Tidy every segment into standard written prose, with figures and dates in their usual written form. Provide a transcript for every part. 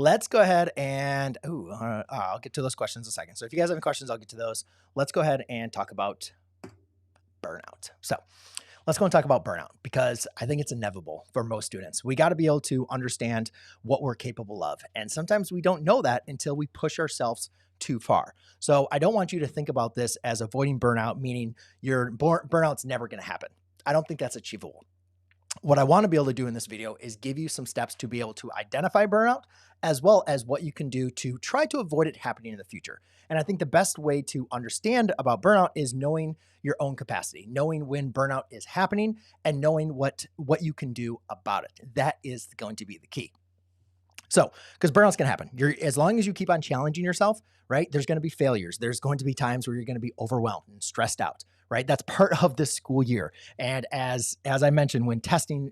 let's go ahead and, I'll get to those questions in a second. So if you guys have any questions, I'll get to those. Let's go ahead and talk about burnout. So let's go and talk about burnout because I think it's inevitable for most students. We got to be able to understand what we're capable of. And sometimes we don't know that until we push ourselves too far. So I don't want you to think about this as avoiding burnout, meaning your burnout's never going to happen. I don't think that's achievable. What I want to be able to do in this video is give you some steps to be able to identify burnout, as well as what you can do to try to avoid it happening in the future. And I think the best way to understand about burnout is knowing your own capacity, knowing when burnout is happening and knowing what you can do about it. That is going to be the key. So, because burnout's going to happen. As long as you keep on challenging yourself, right, there's going to be failures. There's going to be times where you're going to be overwhelmed and stressed out, right? That's part of the school year. And as I mentioned, when testing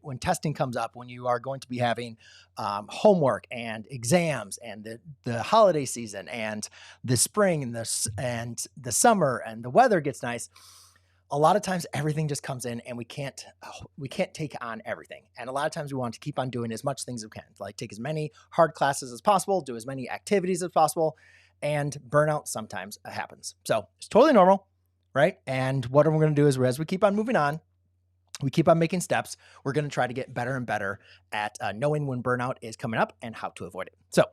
comes up, when you are going to be having homework and exams and the holiday season and the spring and the summer and the weather gets nice, a lot of times everything just comes in and we can't take on everything. And a lot of times we want to keep on doing as much things as we can, like take as many hard classes as possible, do as many activities as possible, and burnout sometimes happens. So it's totally normal, right? And what we're going to do is as we keep on moving on, we keep on making steps, we're going to try to get better and better at knowing when burnout is coming up and how to avoid it. So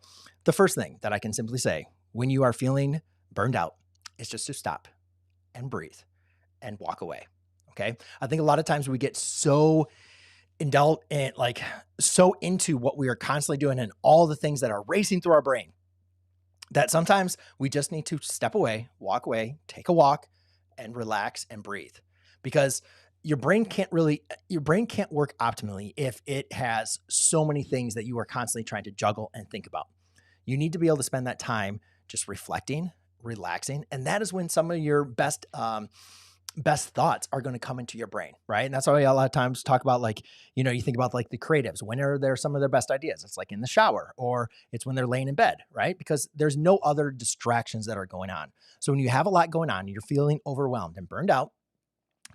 the first thing that I can simply say when you are feeling burned out is just to stop and breathe and walk away. Okay. I think a lot of times we get so indulged in so into what we are constantly doing and all the things that are racing through our brain that sometimes we just need to step away, walk away, take a walk and relax and breathe, because your brain can't work optimally if it has so many things that you are constantly trying to juggle and think about. You need to be able to spend that time just reflecting, relaxing. And that is when some of your best thoughts are going to come into your brain, right? And that's why a lot of times talk about you think about the creatives, when are there some of their best ideas? It's like in the shower or it's when they're laying in bed, right? Because there's no other distractions that are going on. So when you have a lot going on, you're feeling overwhelmed and burned out,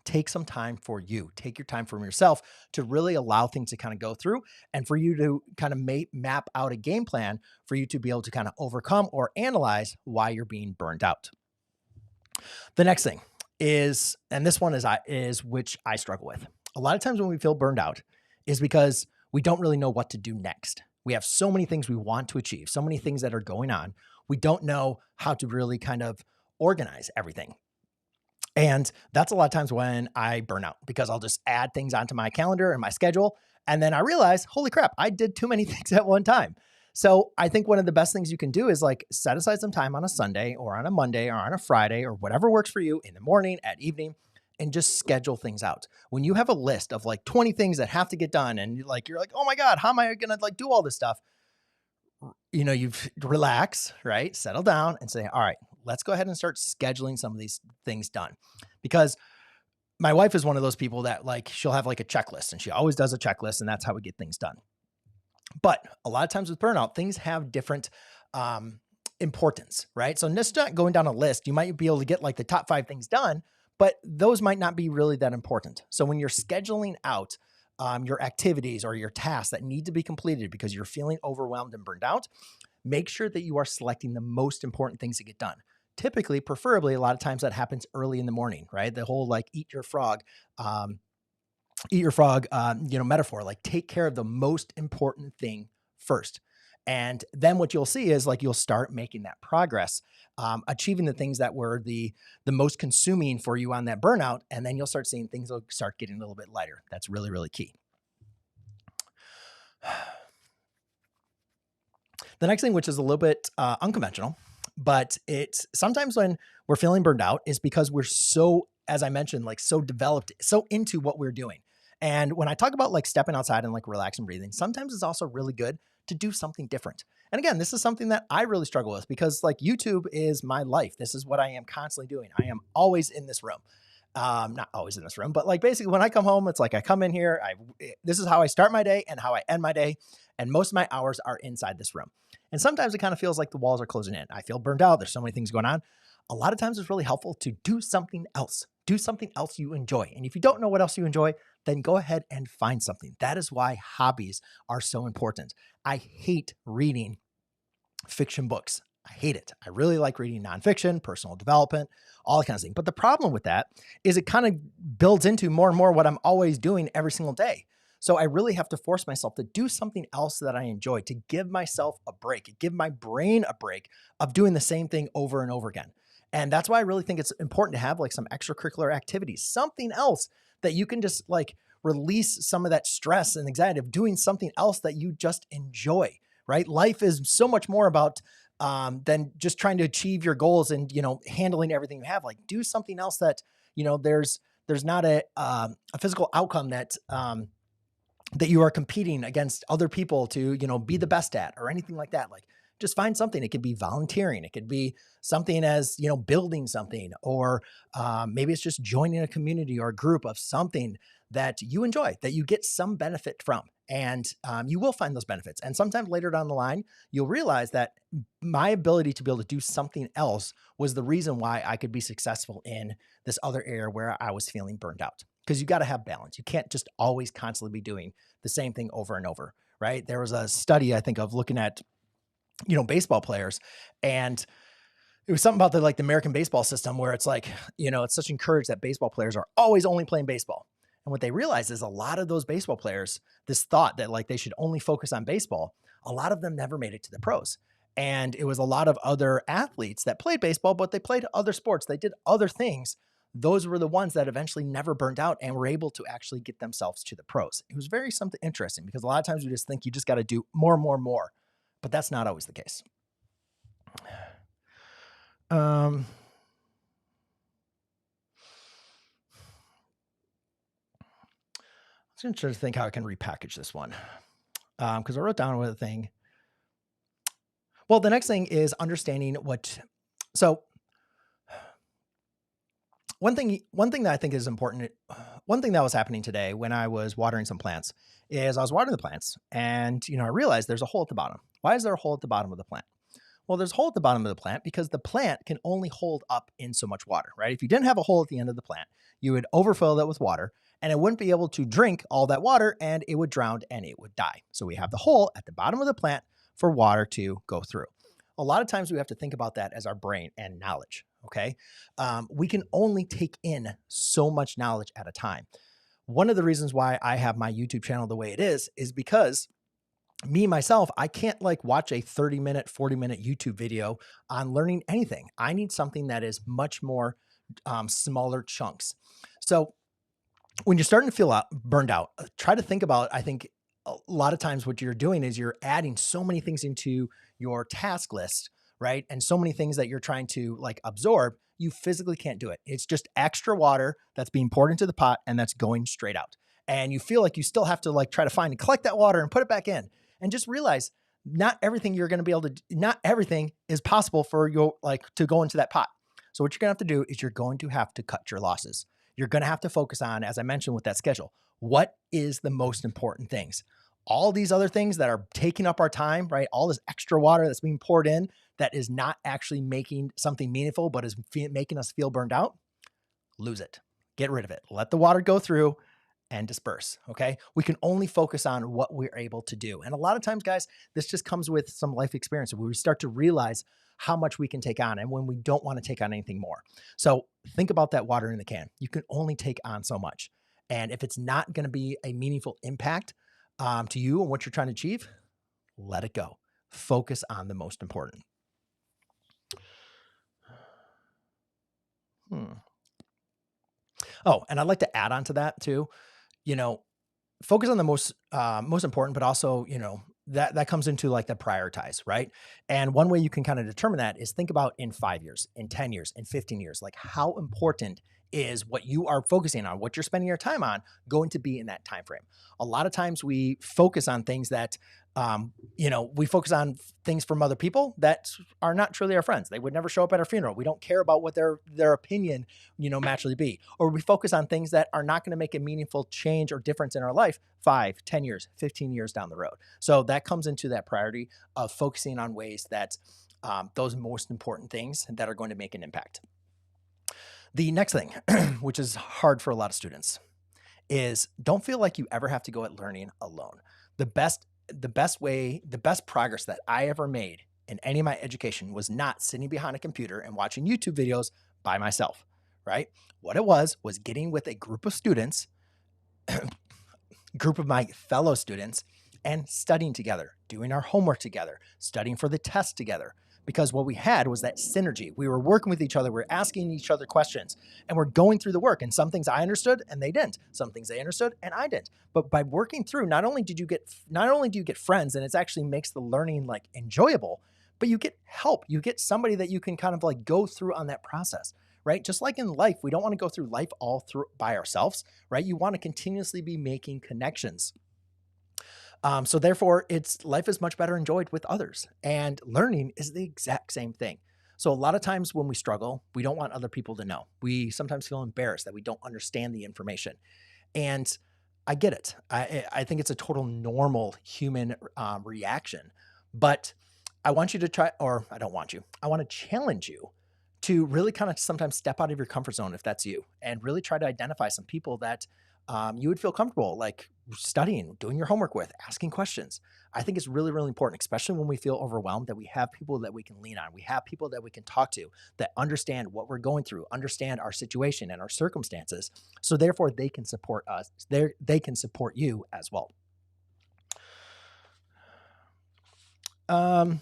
take some time for you. Take your time from yourself to really allow things to kind of go through and for you to kind of map out a game plan for you to be able to kind of overcome or analyze why you're being burned out. The next thing is, and this one is which I struggle with. A lot of times when we feel burned out is because we don't really know what to do next. We have so many things we want to achieve, so many things that are going on. We don't know how to really kind of organize everything. And that's a lot of times when I burn out, because I'll just add things onto my calendar and my schedule. And then I realize, holy crap, I did too many things at one time. So I think one of the best things you can do is set aside some time on a Sunday or on a Monday or on a Friday or whatever works for you in the morning, at evening, and just schedule things out. When you have a list of 20 things that have to get done and you're like, oh my God, how am I going to do all this stuff? You relax, right? Settle down and say, all right, let's go ahead and start scheduling some of these things done. Because my wife is one of those people that she'll have a checklist, and she always does a checklist, and that's how we get things done. But a lot of times with burnout, things have different importance, right? So just not going down a list, you might be able to get the top 5 things done, but those might not be really that important. So when you're scheduling out your activities or your tasks that need to be completed because you're feeling overwhelmed and burned out, make sure that you are selecting the most important things to get done. Typically, preferably, a lot of times that happens early in the morning, right? The whole eat your frog metaphor, take care of the most important thing first. And then what you'll see is you'll start making that progress, achieving the things that were the most consuming for you on that burnout. And then you'll start seeing things will start getting a little bit lighter. That's really, really key. The next thing, which is a little bit unconventional, but it's sometimes when we're feeling burned out is because we're so, as I mentioned, so developed, so into what we're doing. And when I talk about stepping outside and relaxing, breathing, sometimes it's also really good to do something different. And again, this is something that I really struggle with because YouTube is my life. This is what I am constantly doing. I am always in this room. Not always in this room, but basically when I come home, it's I come in here, this is how I start my day and how I end my day. And most of my hours are inside this room. And sometimes it kind of feels like the walls are closing in. I feel burned out. There's so many things going on. A lot of times it's really helpful to do something else. Do something else you enjoy. And if you don't know what else you enjoy, then go ahead and find something. That is why hobbies are so important. I hate reading Fiction books, I hate it. I really like reading nonfiction, personal development, all that kind of thing. But the problem with that is it kind of builds into more and more what I'm always doing every single day. So I really have to force myself to do something else that I enjoy, to give myself a break, give my brain a break of doing the same thing over and over again. And that's why I really think it's important to have like some extracurricular activities, something else that you can just like release some of that stress and anxiety of doing something else that you just enjoy, right? Life is so much more about than just trying to achieve your goals and, handling everything you have. Like do something else that, there's not a physical outcome that you are competing against other people to, be the best at or anything like that. Like just find something. It could be volunteering. It could be something as, building something, or maybe it's just joining a community or a group of something that you enjoy, that you get some benefit from. And you will find those benefits. And sometime later down the line, you'll realize that my ability to be able to do something else was the reason why I could be successful in this other area where I was feeling burned out. Because you got to have balance. You can't just always constantly be doing the same thing over and over, right? There was a study, I think, of looking at, baseball players, and it was something about the American baseball system where it's like, it's such encouraged that baseball players are always only playing baseball. And what they realized is a lot of those baseball players, this thought that like they should only focus on baseball, a lot of them never made it to the pros. And it was a lot of other athletes that played baseball, but they played other sports. They did other things. Those were the ones that eventually never burned out and were able to actually get themselves to the pros. It was very something interesting because a lot of times we just think you just got to do more, but that's not always the case. I'm just going to try to think how I can repackage this one. Because I wrote down one thing. Well, the next thing is understanding so one thing that I think is important, one thing that was happening today when I was watering some plants is I was watering the plants and, I realized there's a hole at the bottom. Why is there a hole at the bottom of the plant? Well, there's a hole at the bottom of the plant because the plant can only hold up in so much water, right? If you didn't have a hole at the end of the plant, you would overfill that with water and it wouldn't be able to drink all that water and it would drown and it would die. So we have the hole at the bottom of the plant for water to go through. A lot of times we have to think about that as our brain and knowledge, okay? We can only take in so much knowledge at a time. One of the reasons why I have my YouTube channel the way it is because myself, I can't watch a 30-minute, 40-minute YouTube video on learning anything. I need something that is much more smaller chunks. So when you're starting to feel burned out, try to think about, I think a lot of times what you're doing is you're adding so many things into your task list, right? And so many things that you're trying to absorb, you physically can't do it. It's just extra water that's being poured into the pot and that's going straight out. And you feel like you still have to try to find and collect that water and put it back in. And just realize not everything you're going to be able to, not everything is possible for you to go into that pot. So what you're going to have to do is you're going to have to cut your losses. You're going to have to focus on, as I mentioned with that schedule, what is the most important things? All these other things that are taking up our time, right? All this extra water that's being poured in that is not actually making something meaningful, but is making us feel burned out, lose it. Get rid of it. Let the water go through and disperse, okay? We can only focus on what we're able to do. And a lot of times, guys, this just comes with some life experience where we start to realize how much we can take on and when we don't want to take on anything more. So think about that water in the can. You can only take on so much. And if it's not going to be a meaningful impact to you and what you're trying to achieve, let it go. Focus on the most important. Oh, and I'd like to add on to that too. Focus on the most important, but also, that comes into the prioritize, right? And one way you can kind of determine that is think about in 5 years, in 10 years, in 15 years, how important is what you are focusing on, what you're spending your time on going to be in that time frame. A lot of times we focus on things that, we focus on things from other people that are not truly our friends. They would never show up at our funeral. We don't care about what their opinion, naturally be. Or we focus on things that are not going to make a meaningful change or difference in our life 5, 10 years, 15 years down the road. So that comes into that priority of focusing on ways that those most important things that are going to make an impact. The next thing, which is hard for a lot of students, is don't feel like you ever have to go at learning alone. The best progress that I ever made in any of my education was not sitting behind a computer and watching YouTube videos by myself, right? What it was getting with a group of students, group of my fellow students, and studying together, doing our homework together, studying for the test together. Because what we had was that synergy. We were working with each other, we were asking each other questions, and we're going through the work. And some things I understood and they didn't. Some things they understood and I didn't. But by working through, not only do you get friends, and it actually makes the learning like enjoyable, but you get help. You get somebody that you can kind of like go through on that process, right? Just like in life, we don't want to go through life all through by ourselves, right? You want to continuously be making connections. So therefore, life is much better enjoyed with others, and learning is the exact same thing. So a lot of times when we struggle, we don't want other people to know. We sometimes feel embarrassed that we don't understand the information, and I get it. I think it's a total normal human reaction, but I want you to try, or I don't want you. I want to challenge you to really kind of sometimes step out of your comfort zone if that's you, and really try to identify some people that you would feel comfortable like studying, doing your homework with, asking questions. I think it's really, really important, especially when we feel overwhelmed, that we have people that we can lean on. We have people that we can talk to that understand what we're going through, understand our situation and our circumstances. So therefore they can support us. They can support you as well. And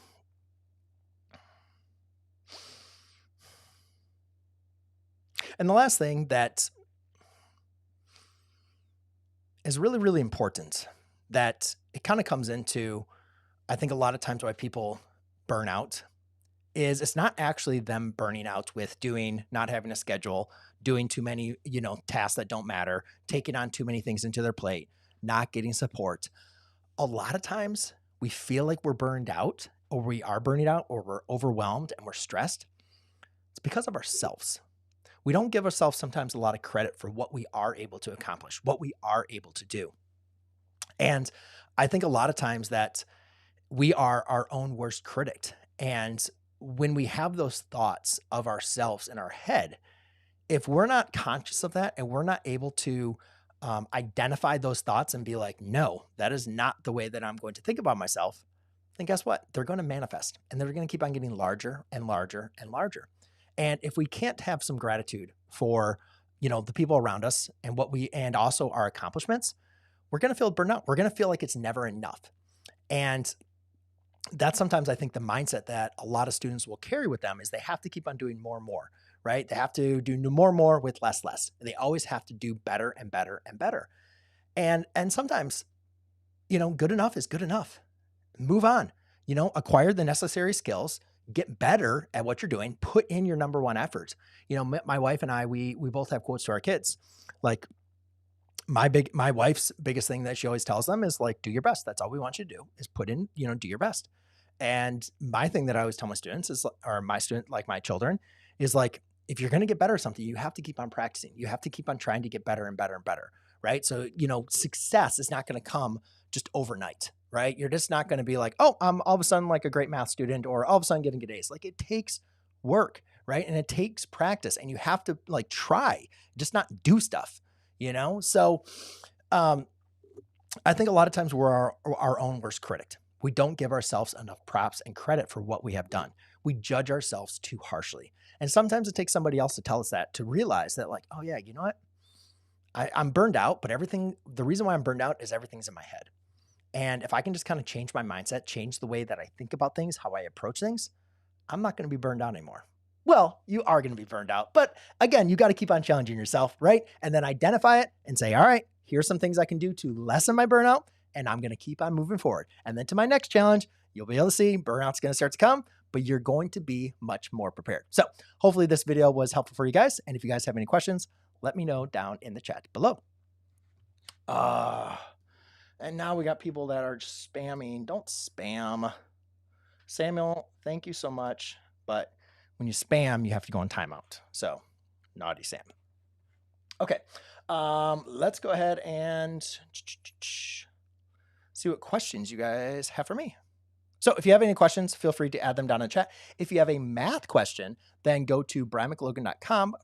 the last thing that is really, really important, that it kind of comes into, I think a lot of times why people burn out, is it's not actually them burning out with not having a schedule, doing too many, tasks that don't matter, taking on too many things into their plate, not getting support. A lot of times we feel like we're burned out, or we are burning out, or we're overwhelmed and we're stressed. It's because of ourselves. We don't give ourselves sometimes a lot of credit for what we are able to accomplish, what we are able to do. And I think a lot of times that we are our own worst critic. And when we have those thoughts of ourselves in our head, if we're not conscious of that and we're not able to identify those thoughts and be like, no, that is not the way that I'm going to think about myself, then guess what? They're going to manifest, and they're going to keep on getting larger and larger and larger. And if we can't have some gratitude for, the people around us and also our accomplishments, we're going to feel burnout. We're going to feel like it's never enough. And that's sometimes, I think, the mindset that a lot of students will carry with them, is they have to keep on doing more and more, right? They have to do more and more with less. They always have to do better and better and better. And sometimes, good enough is good enough. Move on, acquire the necessary skills, get better at what you're doing, put in your number one effort. My wife and I, we both have quotes to our kids. Like my wife's biggest thing that she always tells them is like, do your best. That's all we want you to do, is put in, do your best. And my thing that I always tell my students is, or my children, is like, if you're going to get better at something, you have to keep on practicing. You have to keep on trying to get better and better and better. Right. So, success is not going to come just overnight, right? You're just not going to be like, oh, I'm all of a sudden like a great math student, or all of a sudden getting good A's. Like, it takes work, right? And it takes practice, and you have to like try, just not do stuff, So I think a lot of times we're our own worst critic. We don't give ourselves enough props and credit for what we have done. We judge ourselves too harshly. And sometimes it takes somebody else to tell us that, to realize that like, oh yeah, you know what? I'm burned out, but the reason why I'm burned out is everything's in my head. And if I can just kind of change my mindset, change the way that I think about things, how I approach things, I'm not going to be burned out anymore. Well, you are going to be burned out. But again, you got to keep on challenging yourself, right? And then identify it and say, all right, here's some things I can do to lessen my burnout, and I'm going to keep on moving forward. And then to my next challenge, you'll be able to see burnout's going to start to come, but you're going to be much more prepared. So hopefully this video was helpful for you guys. And if you guys have any questions, let me know down in the chat below. And now we got people that are just spamming. Don't spam. Samuel, thank you so much. But when you spam, you have to go on timeout. So naughty Sam. Okay. Let's go ahead and see what questions you guys have for me. So if you have any questions, feel free to add them down in the chat. If you have a math question, then go to brianmclogan.com/.